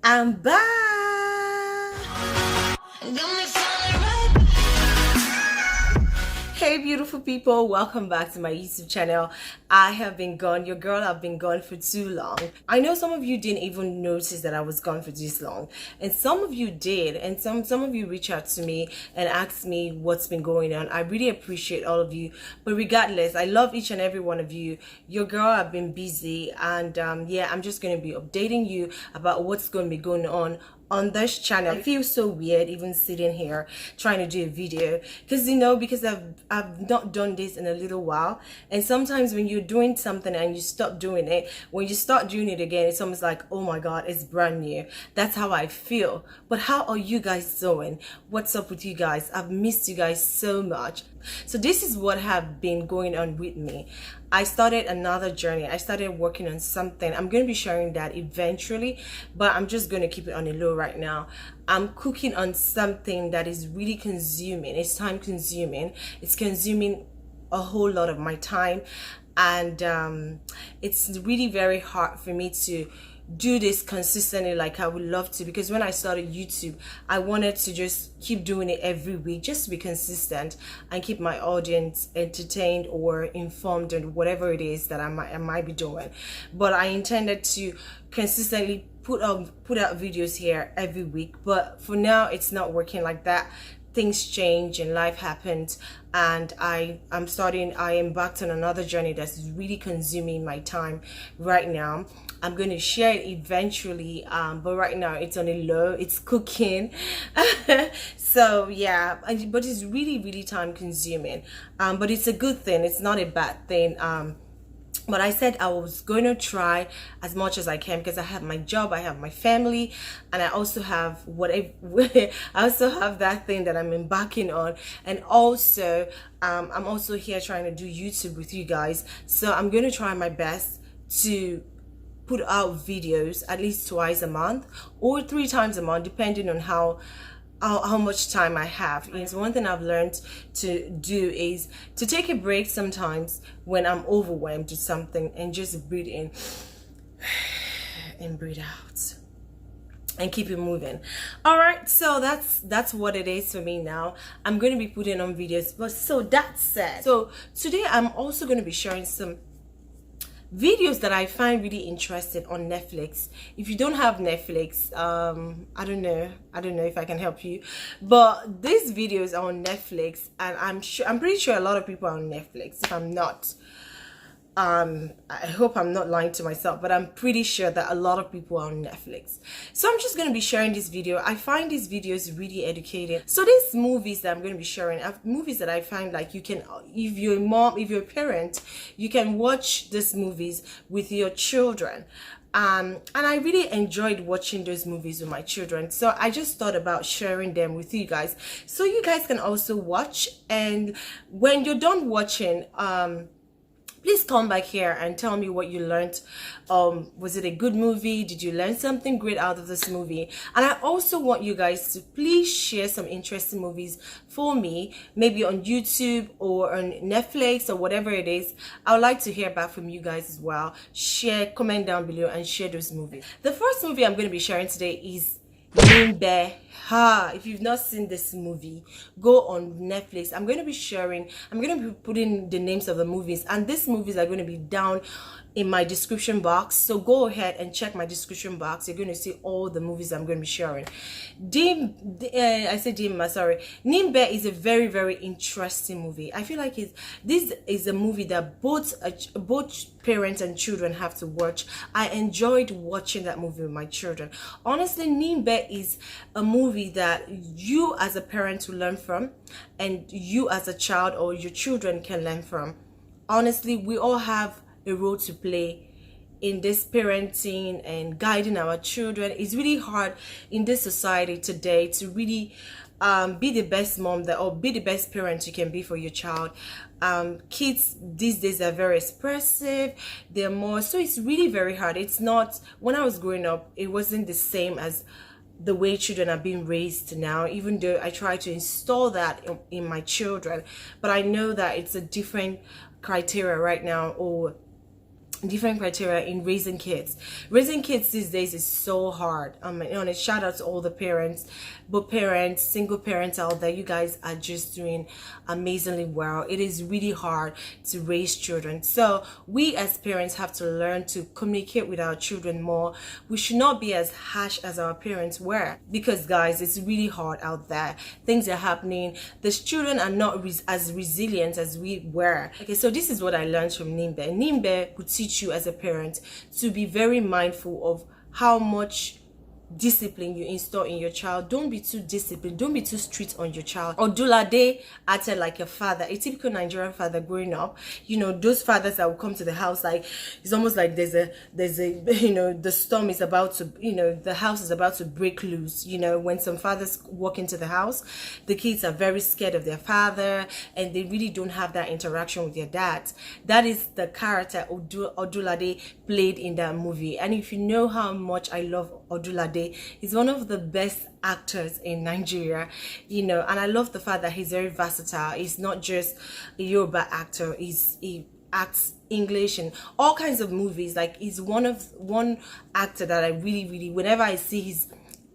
I'm back. Hey beautiful people, welcome back to my YouTube channel. I have been gone, your girl have been gone for too long. I know some of you didn't even notice that I was gone for this long, and some of you did, and some of you reach out to me and ask me what's been going on. I really appreciate all of you, but regardless, I love each and every one of you. Your girl have been busy, and yeah, I'm just going to be updating you about what's going to be going on this channel. I feel so weird even sitting here trying to do a video because I've not done this in a little while, and sometimes when you're doing something and you stop doing it, when you start doing it again, it's almost like, oh my god, it's brand new. That's how I feel. But how are you guys doing? What's up with you guys? I've missed you guys so much. So this is what have been going on with me. I started another journey. I started working on something. I'm going to be sharing that eventually, but I'm just going to keep it on the low right now. I'm cooking on something that is really consuming. It's time consuming. It's consuming a whole lot of my time, and it's really very hard for me to do this consistently like I would love to, because when I started YouTube, I wanted to just keep doing it every week, just to be consistent and keep my audience entertained or informed on whatever it is that I might be doing. But I intended to consistently put out videos here every week, but for now it's not working like that. Things change and life happens, and I embarked on another journey that's really consuming my time right now. I'm going to share it eventually, but right now it's on a low. It's cooking. So yeah, but it's really time consuming, but it's a good thing. It's not a bad thing. But I said I was going to try as much as I can, because I have my job, I have my family, and I also have I also have that thing that I'm embarking on, and also I'm also here trying to do YouTube with you guys. So I'm going to try my best to put out videos at least twice a month or 3 times a month, depending on how much time I have. And so one thing I've learned to do is to take a break sometimes when I'm overwhelmed with something, and just breathe in and breathe out and keep it moving. All right, so that's what it is for me now. I'm going to be putting on videos. But so that said, so today I'm also going to be sharing some videos that I find really interesting on Netflix. If you don't have Netflix, I don't know if I can help you, but these videos are on Netflix, and I'm pretty sure a lot of people are on Netflix. If I'm not, I hope I'm not lying to myself, but I'm pretty sure that a lot of people are on Netflix. So I'm just going to be sharing this video. I find these videos really educating. So these movies that I'm going to be sharing are movies that I find like you can, if you're a mom, if you're a parent, you can watch these movies with your children. And I really enjoyed watching those movies with my children, so I just thought about sharing them with you guys, so you guys can also watch. And when you're done watching, please come back here and tell me what you learned. Was it a good movie? Did you learn something great out of this movie? And I also want you guys to please share some interesting movies for me, maybe on YouTube or on Netflix or whatever it is. I would like to hear back from you guys as well. Share, comment down below and share those movies. The first movie I'm going to be sharing today is NIMBE. If you've not seen this movie, go on Netflix. I'm going to be putting the names of the movies, and these movies are going to be down in my description box, so go ahead and check my description box. You're going to see all the movies I'm going to be sharing. NIMBE is a very interesting movie. I feel like this is a movie that both parents and children have to watch. I enjoyed watching that movie with my children. Honestly, NIMBE is a movie that you as a parent will learn from, and you as a child or your children can learn from. Honestly, we all have a role to play in this parenting and guiding our children. It's really hard in this society today to really be the best mom or be the best parent you can be for your child. Kids these days are very expressive, they're more, so it's really very hard. It's not, when I was growing up, it wasn't the same as the way children are being raised now, even though I try to install that in my children. But I know that it's a different criteria right now, or different criteria in raising kids. Raising kids these days is so hard. Honest, shout out to all the parents, both parents, single parents out there. You guys are just doing amazingly well. It is really hard to raise children, so we as parents have to learn to communicate with our children more. We should not be as harsh as our parents were, because guys, it's really hard out there. Things are happening. These children are not as resilient as we were. Okay, so this is what I learned from NIMBE. NIMBE would teach you as a parent to be very mindful of how much discipline you install in your child. Don't be too disciplined, don't be too strict on your child. Odulade acted like a father, a typical Nigerian father growing up. You know, those fathers that will come to the house, like it's almost like there's a you know, the storm is about to, you know, the house is about to break loose. You know, when some fathers walk into the house, the kids are very scared of their father and they really don't have that interaction with their dad. That is the character Odulade played in that movie. And if you know how much I love Odulade, he's one of the best actors in Nigeria, you know, and I love the fact that he's very versatile. He's not just a Yoruba actor, he acts English and all kinds of movies. Like, he's one actor that I really, whenever I see his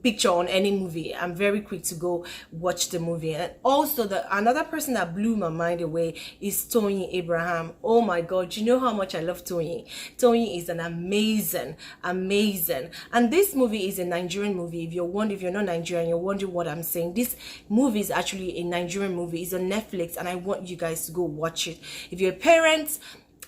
picture on any movie, I'm very quick to go watch the movie. And also another person that blew my mind away is Tony Abraham. Oh my god, you know how much I love Tony. Tony is an amazing, and this movie is a Nigerian movie. If you're not Nigerian, you're wondering what I'm saying, this movie is actually a Nigerian movie. It's on Netflix and I want you guys to go watch it. If you're a parent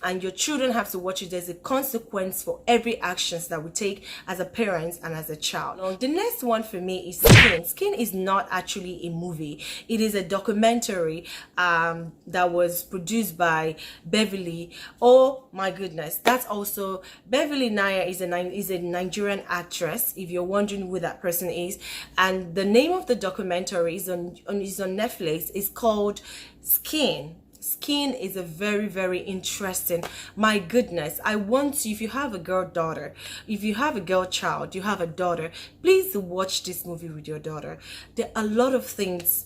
and your children have to watch it, there's a consequence for every actions that we take as a parent and as a child. Now, the next one for me is Skin. Skin is not actually a movie. It is a documentary that was produced by Beverly. Oh my goodness, that's also Beverly Naya is a Nigerian actress, if you're wondering who that person is. And the name of the documentary is on Netflix. It's called Skin. Skin is a very interesting. My goodness, I want you, if you have a girl daughter, if you have a girl child, you have a daughter, please watch this movie with your daughter. There are a lot of things.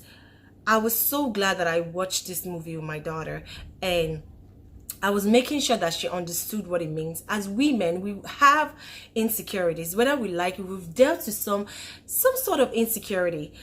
I was so glad that I watched this movie with my daughter, and I was making sure that she understood what it means. As women, we have insecurities, whether we like it. We've dealt with some sort of insecurity,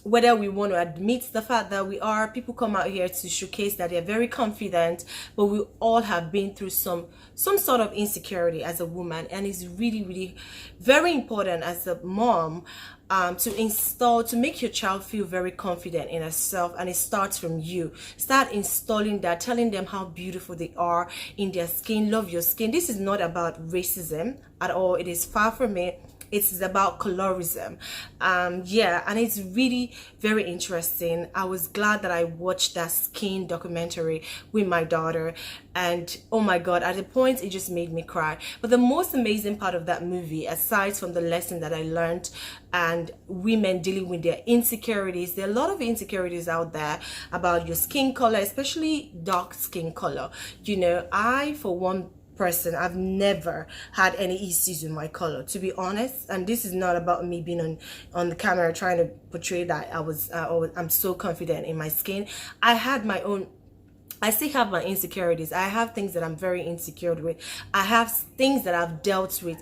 whether we want to admit the fact that we are. People come out here to showcase that they're very confident, but we all have been through some sort of insecurity as a woman. And it's really very important as a mom to make your child feel very confident in herself. And it starts from you. Start installing that, telling them how beautiful they are in their skin. Love your skin. This is not about racism at all. It is far from it. It's about colorism. Yeah, and it's really very interesting. I was glad that I watched that Skin documentary with my daughter, and oh my god, at the point it just made me cry. But the most amazing part of that movie, aside from the lesson that I learned and women dealing with their insecurities, there are a lot of insecurities out there about your skin color, especially dark skin color. You know, I for one person, I've never had any issues with my color, to be honest. And this is not about me being on the camera trying to portray that I'm so confident in my skin. I still have my insecurities. I have things that I'm very insecure with. I have things that I've dealt with,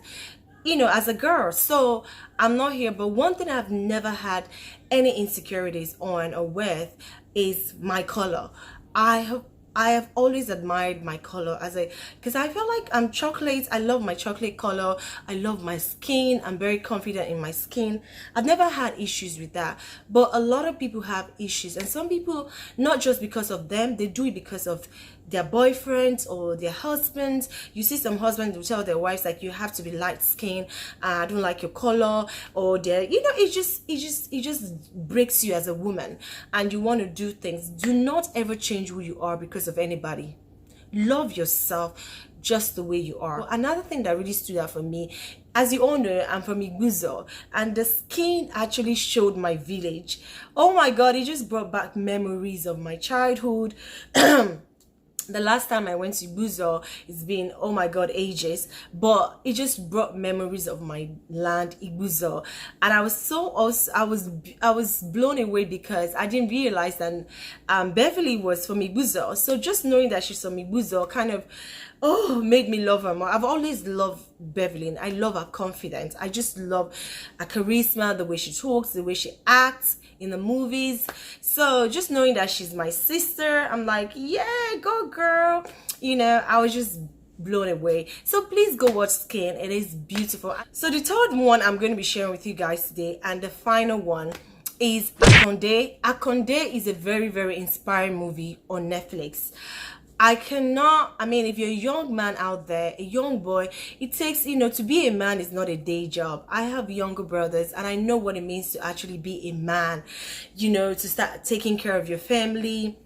you know, as a girl. So I'm not here. But one thing I've never had any insecurities on or with is my color. I have always admired my color because I feel like I'm chocolate. I love my chocolate color. I love my skin. I'm very confident in my skin. I've never had issues with that. But a lot of people have issues. And some people, not just because of them, they do it because of their boyfriends or their husbands. You see some husbands will tell their wives, like, you have to be light skinned, I don't like your color, or you know, it just breaks you as a woman, and you want to do things. Do not ever change who you are because of anybody. Love yourself just the way you are. Well, another thing that really stood out for me, as you all know, I'm from Iguzo, and the Skin actually showed my village. Oh my god, it just brought back memories of my childhood. The last time I went to Iguzo, it's been, oh my god, ages, but it just brought memories of my land, Iguzo. And I was blown away because I didn't realize that Beverly was from Iguzo. So just knowing that she's from Iguzo kind of oh, made me love her more. I've always loved Beverly. I love her confidence. I just love her charisma, the way she talks, the way she acts in the movies. So just knowing that she's my sister, I'm like, yeah, go girl. You know, I was just blown away. So please go watch Skin. It is beautiful. So the third one I'm going to be sharing with you guys today, and the final one, is HAKKUNDE. HAKKUNDE is a very, very inspiring movie on Netflix. I mean, if you're a young man out there, a young boy, it takes, you know, to be a man is not a day job. I have younger brothers and I know what it means to actually be a man, you know, to start taking care of your family.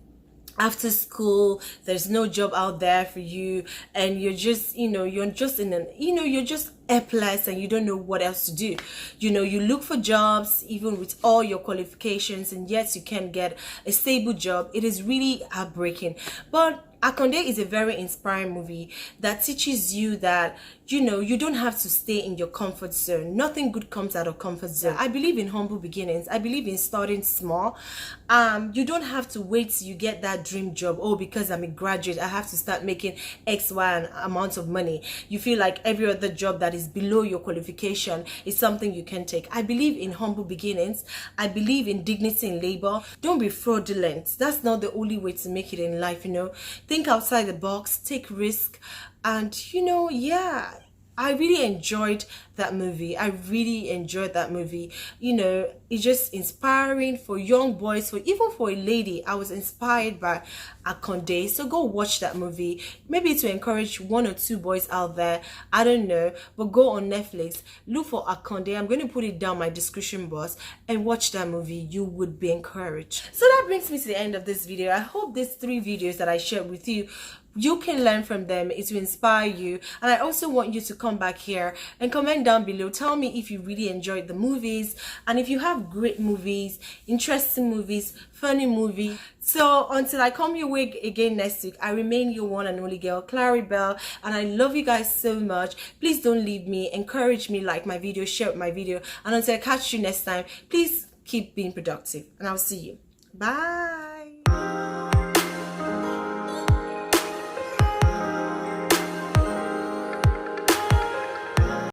After school, there's no job out there for you, and you're just, you know, you're just in an, you know, you're just helpless and you don't know what else to do. You know, you look for jobs even with all your qualifications, and yet you can't get a stable job. It is really heartbreaking. But HAKKUNDE is a very inspiring movie that teaches you that, you know, you don't have to stay in your comfort zone. Nothing good comes out of comfort zone. I believe in humble beginnings. I believe in starting small. You don't have to wait till you get that dream job. Oh, because I'm a graduate, I have to start making X, Y, and amount of money. You feel like every other job that is below your qualification is something you can take. I believe in humble beginnings. I believe in dignity in labor. Don't be fraudulent. That's not the only way to make it in life, you know. Think outside the box, take risk, and you know, yeah, I really enjoyed that movie. I really enjoyed that movie. You know, it's just inspiring for young boys, for even for a lady. I was inspired by HAKKUNDE. So go watch that movie. Maybe to encourage one or two boys out there. I don't know. But go on Netflix, look for HAKKUNDE. I'm going to put it down my description box and watch that movie. You would be encouraged. So that brings me to the end of this video. I hope these 3 videos that I shared with you, you can learn from them. It will inspire you. And I also want you to come back here and comment down below. Tell me if you really enjoyed the movies, and if you have great movies, interesting movies, funny movies. So until I come your way again next week, I remain your one and only girl, Claribel, and I love you guys so much. Please don't leave me. Encourage me, like my video, share my video, and until I catch you next time, please keep being productive, and I'll see you. Bye.